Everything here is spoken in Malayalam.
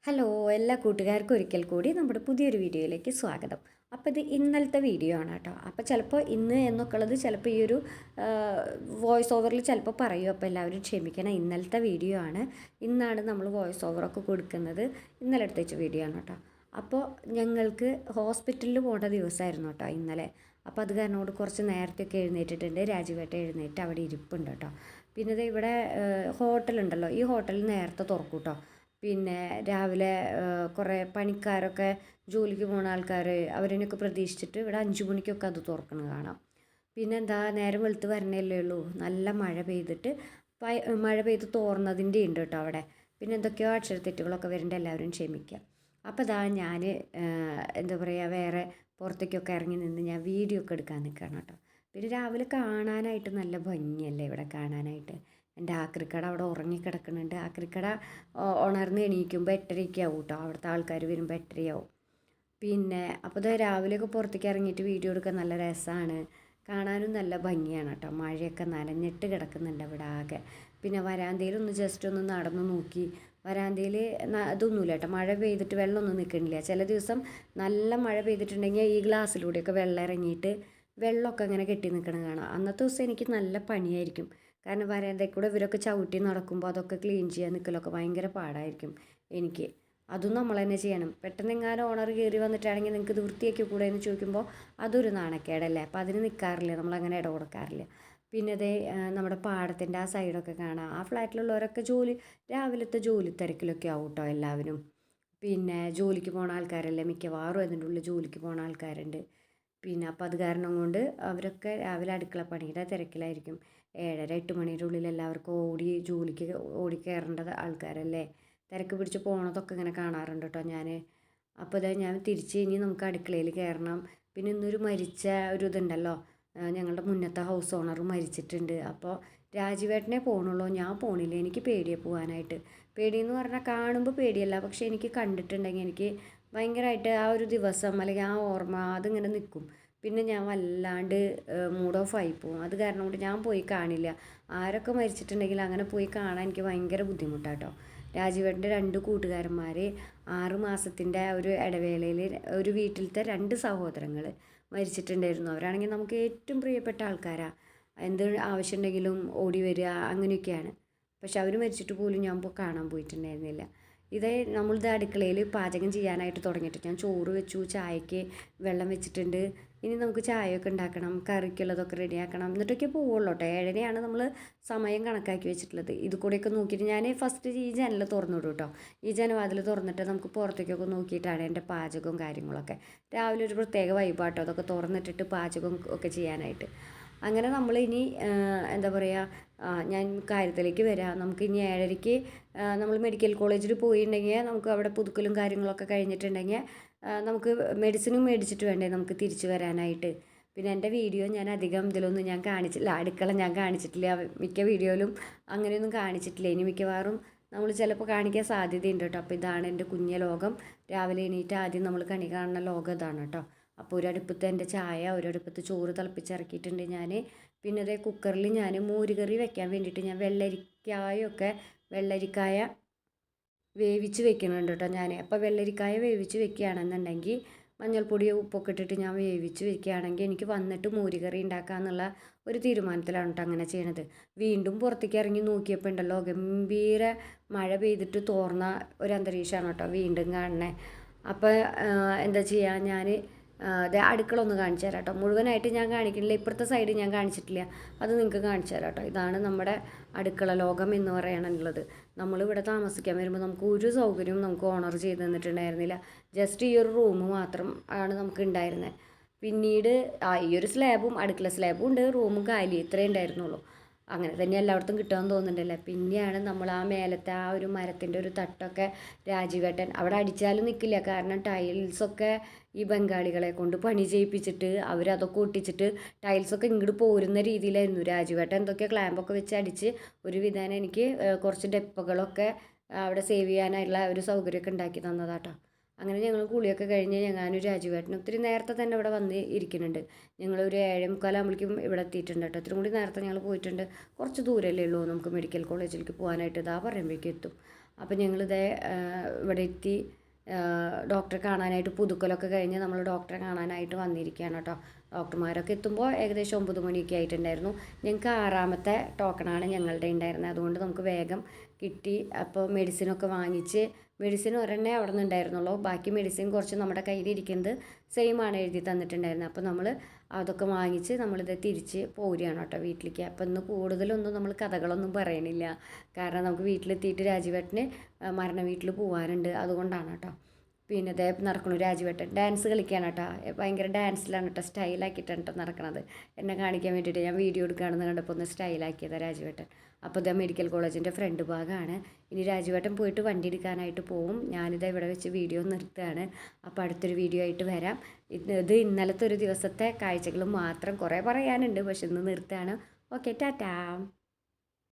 ഹലോ എല്ലാ കൂട്ടുകാർക്കും ഒരിക്കൽ കൂടി നമ്മുടെ പുതിയൊരു വീഡിയോയിലേക്ക് സ്വാഗതം. അപ്പോൾ ഇത് ഇന്നലത്തെ വീഡിയോ ആണ് കേട്ടോ. അപ്പോൾ ചിലപ്പോൾ ഇന്ന് എന്നൊക്കെ ഉള്ളത് ചിലപ്പോൾ ഈ ഒരു വോയിസ് ഓവറിൽ ചിലപ്പോൾ പറയും. അപ്പോൾ എല്ലാവരും ക്ഷമിക്കണം. ഇന്നലത്തെ വീഡിയോ ആണ്. ഇന്നാണ് നമ്മൾ വോയിസ് ഓവറൊക്കെ കൊടുക്കുന്നത്. ഇന്നലെ എടുത്ത് വെച്ച വീഡിയോ ആണ് കേട്ടോ. അപ്പോൾ ഞങ്ങൾക്ക് ഹോസ്പിറ്റലിൽ പോകേണ്ട ദിവസമായിരുന്നു കേട്ടോ ഇന്നലെ. അപ്പോൾ അത് കാരണോട് കുറച്ച് നേരത്തെയൊക്കെ എഴുന്നേറ്റിട്ടുണ്ട്. രാജുവേട്ട എഴുന്നേറ്റ് അവിടെ ഇരിപ്പുണ്ട് കേട്ടോ. പിന്നെ ഇവിടെ ഹോട്ടലുണ്ടല്ലോ, ഈ ഹോട്ടലിൽ നേരത്തെ തുറക്കും കേട്ടോ. പിന്നെ രാവിലെ കുറേ പണിക്കാരൊക്കെ ജോലിക്ക് പോകുന്ന ആൾക്കാർ അവരതിനൊക്കെ പ്രതീക്ഷിച്ചിട്ട് ഇവിടെ 5 മണിക്കൊക്കെ അത് തുറക്കുന്നത് കാണാം. പിന്നെ എന്താ നേരം വെളുത്ത് വരണല്ലേ ഉള്ളൂ. നല്ല മഴ പെയ്തിട്ട് മഴ പെയ്ത് തോർന്നതിൻ്റെ ഉണ്ട് കേട്ടോ അവിടെ. പിന്നെ എന്തൊക്കെയോ അക്ഷരത്തെറ്റുകളൊക്കെ വരുന്നുണ്ട്, എല്ലാവരും ക്ഷമിക്കുക. അപ്പോൾ ഇതാ ഞാൻ എന്താ പറയുക, വേറെ പുറത്തേക്കൊക്കെ ഇറങ്ങി നിന്ന് ഞാൻ വീഡിയോ ഒക്കെ എടുക്കാൻ നിൽക്കുകയാണ് കേട്ടോ. പിന്നെ രാവിലെ കാണാനായിട്ട് നല്ല ഭംഗിയല്ലേ ഇവിടെ കാണാനായിട്ട്. എൻ്റെ ആക്രിക്കട അവിടെ ഉറങ്ങിക്കിടക്കുന്നുണ്ട്. ആക്രിക്കട ഉണർന്ന് എണീക്കുമ്പോൾ 8:30 ആവും കേട്ടോ. അവിടുത്തെ ആൾക്കാർ വരുമ്പോൾ 8:30 ആവും. പിന്നെ അപ്പോൾ ഇത് രാവിലെയൊക്കെ പുറത്തേക്ക് ഇറങ്ങിയിട്ട് വീഡിയോ എടുക്കാൻ നല്ല രസമാണ്, കാണാനും നല്ല ഭംഗിയാണ് കേട്ടോ. മഴയൊക്കെ നനഞ്ഞിട്ട് കിടക്കുന്നുണ്ട് ഇവിടെ ആകെ. പിന്നെ വരാന്തയിൽ ഒന്ന് ജസ്റ്റ് ഒന്ന് നടന്നു നോക്കി. വരാന്തയിൽ ഇതൊന്നുമില്ല കേട്ടോ, മഴ പെയ്തിട്ട് വെള്ളമൊന്നും നിൽക്കണില്ല. ചില ദിവസം നല്ല മഴ പെയ്തിട്ടുണ്ടെങ്കിൽ ഈ ഗ്ലാസ്സിലൂടെയൊക്കെ വെള്ളം ഇറങ്ങിയിട്ട് വെള്ളമൊക്കെ അങ്ങനെ കെട്ടി നിൽക്കണത് കാണാം. അന്നത്തെ ദിവസം എനിക്ക് നല്ല പണിയായിരിക്കും. കാരണം വരാന്തയിൽ കൂടെ ഇവരൊക്കെ ചവിട്ടി നടക്കുമ്പോൾ അതൊക്കെ ക്ലീൻ ചെയ്യാൻ നിൽക്കലൊക്കെ ഭയങ്കര പാടായിരിക്കും എനിക്ക്. അതും നമ്മൾ തന്നെ ചെയ്യണം. പെട്ടെന്ന് എങ്ങാനും ഓണർ കയറി വന്നിട്ടാണെങ്കിൽ നിങ്ങൾക്ക് ഇത് വൃത്തിയാക്കി കൂടെ എന്ന് ചോദിക്കുമ്പോൾ അതൊരു നാണക്കേടല്ലേ. അപ്പോൾ അതിന് നിൽക്കാറില്ല, നമ്മളങ്ങനെ ഇട കൊടുക്കാറില്ല. പിന്നെ അതേ നമ്മുടെ പാടത്തിൻ്റെ ആ സൈഡൊക്കെ കാണാം. ആ ഫ്ലാറ്റിലുള്ളവരൊക്കെ രാവിലത്തെ ജോലി തിരക്കിലൊക്കെ ആവും കേട്ടോ എല്ലാവരും. പിന്നെ ജോലിക്ക് പോണ ആൾക്കാരല്ലേ മിക്കവാറും അതിൻ്റെ ഉള്ളിൽ ജോലിക്ക് പോണ ആൾക്കാരുണ്ട്. പിന്നെ അപ്പം അത് കാരണം കൊണ്ട് അവരൊക്കെ രാവിലെ അടുക്കള പണിയുടെ തിരക്കിലായിരിക്കും. 7:30 8 മണിയുടെ ഉള്ളിൽ എല്ലാവർക്കും ജോലിക്ക് ഓടി കയറേണ്ട ആൾക്കാരല്ലേ. തിരക്ക് പിടിച്ച് പോണതൊക്കെ ഇങ്ങനെ കാണാറുണ്ട് കേട്ടോ ഞാൻ. അപ്പോൾ ഇതാ ഞാൻ തിരിച്ച് ഇനി നമുക്ക് അടുക്കളയിൽ കയറണം. പിന്നെ ഇന്നൊരു മരിച്ച ഒരു ഇതുണ്ടല്ലോ, ഞങ്ങളുടെ മുന്നത്തെ ഹൗസ് ഓണർ മരിച്ചിട്ടുണ്ട്. അപ്പോൾ രാജുവേട്ടനെ പോകണുള്ളൂ, ഞാൻ പോണില്ല. എനിക്ക് പേടിയാണ് പോകാനായിട്ട്. പേടിയെന്ന് പറഞ്ഞാൽ കാണുമ്പോൾ പേടിയല്ല, പക്ഷേ എനിക്ക് കണ്ടിട്ടുണ്ടെങ്കിൽ എനിക്ക് ഭയങ്കരമായിട്ട് ആ ഒരു ദിവസം അല്ലെങ്കിൽ ആ ഓർമ്മ അതിങ്ങനെ നിൽക്കും. പിന്നെ ഞാൻ വല്ലാണ്ട് മൂഡ് ഓഫ് ആയി പോകും. അത് കാരണം കൊണ്ട് ഞാൻ പോയി കാണില്ല. ആരൊക്കെ മരിച്ചിട്ടുണ്ടെങ്കിൽ അങ്ങനെ പോയി കാണാൻ എനിക്ക് ഭയങ്കര ബുദ്ധിമുട്ടാട്ടോ. രാജീവേട്ടൻ്റെ 2 കൂട്ടുകാരന്മാർ 6 മാസത്തിൻ്റെ ഒരു ഇടവേളയിൽ ഒരു വീട്ടിലത്തെ 2 സഹോദരങ്ങൾ മരിച്ചിട്ടുണ്ടായിരുന്നു. അവരാണെങ്കിൽ നമുക്ക് ഏറ്റവും പ്രിയപ്പെട്ട ആൾക്കാരാണ്. എന്ത് ആവശ്യമുണ്ടെങ്കിലും ഓടി വരിക അങ്ങനെയൊക്കെയാണ്. പക്ഷെ അവർ മരിച്ചിട്ട് പോലും ഞാൻ കാണാൻ പോയിട്ടുണ്ടായിരുന്നില്ല. ഇതേ നമ്മളിത് അടുക്കളയിൽ പാചകം ചെയ്യാനായിട്ട് തുടങ്ങിയിട്ട് ഞാൻ ചോറ് വെച്ചു, ചായക്ക് വെള്ളം വെച്ചിട്ടുണ്ട്. ഇനി നമുക്ക് ചായയൊക്കെ ഉണ്ടാക്കണം, കറിക്കുള്ളതൊക്കെ റെഡിയാക്കണം, എന്നിട്ടൊക്കെ പോവുള്ളൂ കേട്ടോ. 7:30 നമ്മൾ സമയം കണക്കാക്കി വെച്ചിട്ടുള്ളത്. ഇത് കൂടെയൊക്കെ നോക്കിയിട്ട് ഞാൻ ഫസ്റ്റ് ഈ ജനൽ തുറന്നിടും കേട്ടോ. ഈ ജനവാതിൽ തുറന്നിട്ട് നമുക്ക് പുറത്തേക്കൊക്കെ നോക്കിയിട്ടാണ് എൻ്റെ പാചകവും കാര്യങ്ങളൊക്കെ. രാവിലെ ഒരു പ്രത്യേക വൈബാട്ടോ അതൊക്കെ തുറന്നിട്ടിട്ട് പാചകം ഒക്കെ ചെയ്യാനായിട്ട്. അങ്ങനെ നമ്മൾ ഇനി എന്താ പറയുക, ഞാൻ കാര്യത്തിലേക്ക് വരാം. നമുക്ക് ഇനി 7:30 നമ്മൾ മെഡിക്കൽ കോളേജിൽ പോയിട്ടുണ്ടെങ്കിൽ നമുക്ക് അവിടെ പുതുക്കലും കാര്യങ്ങളൊക്കെ കഴിഞ്ഞിട്ടുണ്ടെങ്കിൽ നമുക്ക് മെഡിസിനും മേടിച്ചിട്ട് വേണ്ടേ നമുക്ക് തിരിച്ചു വരാനായിട്ട്. പിന്നെ എൻ്റെ വീഡിയോ ഞാൻ അധികം ഇതിലൊന്നും ഞാൻ കാണിച്ചില്ല, അടുക്കള ഞാൻ കാണിച്ചിട്ടില്ല. മിക്ക വീഡിയോയിലും അങ്ങനെയൊന്നും കാണിച്ചിട്ടില്ല. ഇനി മിക്കവാറും നമ്മൾ ചിലപ്പോൾ കാണിക്കാൻ സാധ്യതയുണ്ട് കേട്ടോ. അപ്പോൾ ഇതാണ് എൻ്റെ കുഞ്ഞ ലോകം. രാവിലെ എണീറ്റ് ആദ്യം നമ്മൾ കണി കാണുന്ന ലോകം ഇതാണ് കേട്ടോ. അപ്പോൾ ഒരടുപ്പത്ത് എൻ്റെ ചായ, ഒരടുപ്പത്ത് ചോറ് തിളപ്പിച്ചിറക്കിയിട്ടുണ്ട് ഞാൻ. പിന്നെ അതേ കുക്കറിൽ ഞാൻ മോരുകറി വെക്കാൻ വേണ്ടിയിട്ട് ഞാൻ വെള്ളരിക്കായ വേവിച്ച് വെക്കുന്നുണ്ട് കേട്ടോ ഞാൻ. അപ്പോൾ വെള്ളരിക്കായ വേവിച്ച് വെക്കുകയാണെന്നുണ്ടെങ്കിൽ മഞ്ഞൾപ്പൊടി ഉപ്പൊക്കെ ഇട്ടിട്ട് ഞാൻ വേവിച്ച് വെക്കുകയാണെങ്കിൽ എനിക്ക് വന്നിട്ട് മോരുകറി ഉണ്ടാക്കാമെന്നുള്ള ഒരു തീരുമാനത്തിലാണ് കേട്ടോ അങ്ങനെ ചെയ്യണത്. വീണ്ടും പുറത്തേക്ക് ഇറങ്ങി നോക്കിയപ്പോൾ ഉണ്ടല്ലോ ഗംഭീര മഴ പെയ്തിട്ട് തോർന്ന ഒരു അന്തരീക്ഷമാണ് കേട്ടോ വീണ്ടും കാണണേ. അപ്പോൾ എന്താ ചെയ്യുക, ഞാൻ അടുക്കള ഒന്ന് കാണിച്ചു തരാം കേട്ടോ. മുഴുവനായിട്ട് ഞാൻ കാണിക്കുന്നില്ല, ഇപ്പുറത്തെ സൈഡ് ഞാൻ കാണിച്ചിട്ടില്ല, അത് നിങ്ങൾക്ക് കാണിച്ചു തരാം കേട്ടോ. ഇതാണ് നമ്മുടെ അടുക്കള ലോകം എന്ന് പറയാനുള്ളത്. നമ്മളിവിടെ താമസിക്കാൻ വരുമ്പോൾ നമുക്ക് ഒരു സൗകര്യവും നമുക്ക് ഓണർ ചെയ്ത് തന്നിട്ടുണ്ടായിരുന്നില്ല. ജസ്റ്റ് ഈ ഒരു റൂം മാത്രം ആണ് നമുക്ക് ഉണ്ടായിരുന്നത്. പിന്നീട് ഈ ഒരു സ്ലാബും അടുക്കള സ്ലാബും ഉണ്ട്, റൂമും കാലി, ഇത്രയേ ഉണ്ടായിരുന്നുള്ളൂ. അങ്ങനെ തന്നെ എല്ലായിടത്തും കിട്ടുമെന്ന് തോന്നുന്നുണ്ടല്ലേ. പിന്നെയാണ് നമ്മൾ ആ മേലത്തെ ആ ഒരു മരത്തിൻ്റെ ഒരു തട്ടൊക്കെ രാജീവേട്ടൻ അവിടെ അടിച്ചാലും നിൽക്കില്ല. കാരണം ടൈൽസൊക്കെ ഈ ബംഗാളികളെ കൊണ്ട് പണി ചെയ്യിപ്പിച്ചിട്ട് അവരതൊക്കെ ഒട്ടിച്ചിട്ട് ടൈൽസൊക്കെ ഇങ്ങോട്ട് പോരുന്ന രീതിയിലായിരുന്നു. രാജീവേട്ടൻ എന്തൊക്കെ ക്ലാമ്പൊക്കെ വെച്ച് അടിച്ച് ഒരു വിധാനം എനിക്ക് കുറച്ച് ഡെപ്പകളൊക്കെ അവിടെ സേവ് ചെയ്യാനായിട്ടുള്ള ഒരു സൗകര്യമൊക്കെ ഉണ്ടാക്കി തന്നതാട്ടോ. അങ്ങനെ ഞങ്ങൾ കുളിയൊക്കെ കഴിഞ്ഞ് ഞാനൊരു രാജുവേട്ടനും ഒത്തിരി നേരത്തെ തന്നെ ഇവിടെ വന്ന് ഇരിക്കുന്നുണ്ട്. ഞങ്ങളൊരു 7:45 ആകുമ്പോഴേക്കും ഇവിടെ എത്തിയിട്ടുണ്ട് കേട്ടോ. ഇത്തിരി കൂടി നേരത്തെ ഞങ്ങൾ പോയിട്ടുണ്ട്. കുറച്ച് ദൂരമല്ലേ ഉള്ളൂ നമുക്ക് മെഡിക്കൽ കോളേജിലേക്ക് പോകാനായിട്ട്. ഇതാ പറയുമ്പോഴേക്കും എത്തും. അപ്പോൾ ഞങ്ങളിതേ ഇവിടെ എത്തി ഡോക്ടറെ കാണാനായിട്ട് പുതുക്കലൊക്കെ കഴിഞ്ഞ് നമ്മൾ ഡോക്ടറെ കാണാനായിട്ട് വന്നിരിക്കുകയാണ് കേട്ടോ. ഡോക്ടർമാരൊക്കെ എത്തുമ്പോൾ ഏകദേശം 9 മണിയൊക്കെ ആയിട്ടുണ്ടായിരുന്നു. ഞങ്ങൾക്ക് 6ാമത്തെ ടോക്കണാണ് ഞങ്ങളുടെ ഉണ്ടായിരുന്നത്. അതുകൊണ്ട് നമുക്ക് വേഗം കിട്ടി. അപ്പോൾ മെഡിസിനൊക്കെ വാങ്ങിച്ച്, മെഡിസിൻ ഒരെണ്ണേ അവിടെ നിന്ന് ഉണ്ടായിരുന്നുള്ളൂ. ബാക്കി മെഡിസിൻ കുറച്ച് നമ്മുടെ കയ്യിലിരിക്കുന്നത് സെയിം ആണ് എഴുതി തന്നിട്ടുണ്ടായിരുന്നത്. അപ്പോൾ നമ്മൾ അതൊക്കെ വാങ്ങിച്ച് നമ്മളിത് തിരിച്ച് പോരുകയാണ് കേട്ടോ വീട്ടിലേക്ക്. അപ്പോൾ ഇന്ന് കൂടുതലൊന്നും നമ്മൾ കഥകളൊന്നും പറയണില്ല. കാരണം നമുക്ക് വീട്ടിലെത്തിയിട്ട് രാജീവേട്ടന് മരണ വീട്ടിൽ പോകാനുണ്ട്, അതുകൊണ്ടാണ് കേട്ടോ. പിന്നെ ഇതേ നടക്കണു രാജീവേട്ടൻ ഡാൻസ് കളിക്കുകയാണ് കേട്ടോ. ഭയങ്കര ഡാൻസിലാണ് കേട്ടോ, സ്റ്റൈലാക്കിയിട്ടാണ് കേട്ടോ നടക്കണത്. എന്നെ കാണിക്കാൻ വേണ്ടിയിട്ട് ഞാൻ വീഡിയോ എടുക്കുകയാണെന്ന് കണ്ടപ്പോൾ ഒന്ന് സ്റ്റൈലാക്കിയതാണ് രാജീവേട്ടൻ. അപ്പോൾ ഇതാ മെഡിക്കൽ കോളേജിൻ്റെ ഫ്രണ്ട് ഭാഗമാണ്. ഇനി രാജീവേട്ടൻ പോയിട്ട് വണ്ടി എടുക്കാനായിട്ട് പോവും. ഞാനിതാ ഇവിടെ വെച്ച് വീഡിയോ നിർത്തുകയാണ്. അപ്പോൾ അടുത്തൊരു വീഡിയോ ആയിട്ട് വരാം. ഇത് ഇന്നലത്തെ ഒരു ദിവസത്തെ കാഴ്ചകൾ മാത്രം, കുറേ പറയാനുണ്ട്, പക്ഷെ ഇന്ന് നിർത്തുകയാണ്. ഓക്കെ, ടാറ്റാ.